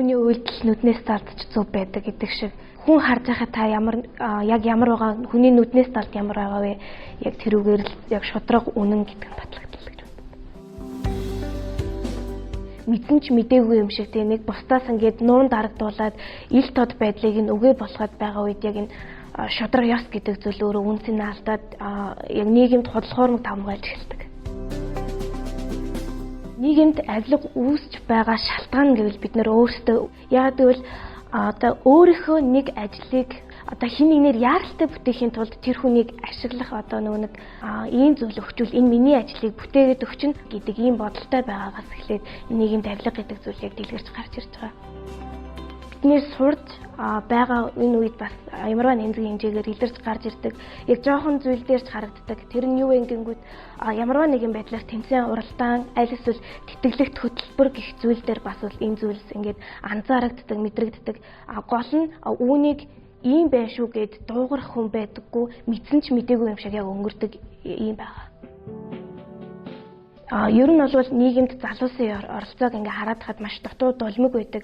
хүний үйлдэл нүднээс зардж зөв байдаг гэдэг шиг хүн харж байхад та яг ямар байгаа хүний нүднээс залд ямар байгаа вэ? Яг тэрүүгээр л яг шудраг үнэн гэдэг нь батлагдал гэж байна. Мэдсэн ч мдээгүй юм шиг тийм нэг бусдаас ингээд нуун дарагдуулаад ил тод байдлыг нь үгээ болгоод байгаа үед яг энэ шудраг ёс гэдэг зүйл өөрөө үнцнийг алдаад яг нийгэмд худлахуурмаг тавмгаалж эхэлдэг. Нийгэмд авилга үүсч байгаа шалтгаан гэвэл бид нөр өөрсдөө яг гэвэл одоо өөрийнхөө нэг ажлыг одоо хин нэгээр яаралтай бүтээхийн тулд тэр хүнийг ашиглах одоо нэг ийм зүйл өгчүүл энэ миний ажлыг бүтээгээд өгчнө гэдэг ийм бодолтой байгаагаас эхлээд нийгэмд авилга гэдэг зүйл яг дэлгэрч гарч ирж байгаа. Бидний сурж байгаа энэ үед бас ямарваа нэмзгийн хэмжээгээр илэрч гарч ирдэг. Яг жоохон зүйл дээр ч харагддаг. Тэр нь юу вэ гингүүд ямарваа нэгэн байдлаар тэмцээн уралдаан, аль эсвэл тэтгэлэгт хөтөлбөр гэх зүйл дээр бас бол энэ зүйлс ингээд анзаарагддаг, мэдрэгддэг. Гол нь үүнийг ийм байх шүү гэд дуугарах хүн байдаггүй, мэдсэн ч мдээгүй юм шиг яг өнгөрдөг юм байна. Ер нь бол нийгэмд залуусын оролцоог ингээ хараад хад маш дутуу дулмиг байдаг.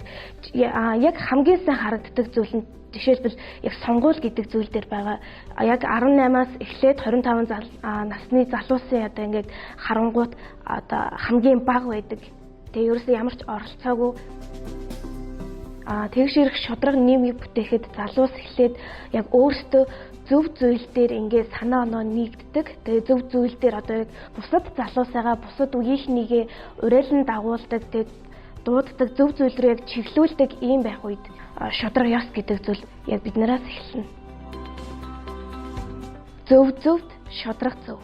Яг хамгийн сайн харагддаг зүйл нь жишээлбэл яг сонгуул гэдэг зүйл дээр байгаа. Яг 18-аас эхлээд 25 насны залуусын одоо ингээд харангуут одоо хамгийн бага байдаг. Тэгээ ерөөсөө ямар ч оролцоогүй тэгш ирэх шудраг нийгмийг бүтээхэд залуус эхлээд яг өөртөө зөв зүйл дээр ингээд санаа оноо нэгддэг. Тэгээ зөв зүйл дээр одоо яг бусад залуусайгаа бусад үеийнхнийгээ уриалан дагуулдаг, тэгээ дууддаг зөв зүйл рүү яг чиглүүлдэг ийм байх үед шудраг ёс гэдэг зүйл яг биднээс эхэлнэ. Зөв зөвд шудраг зөв.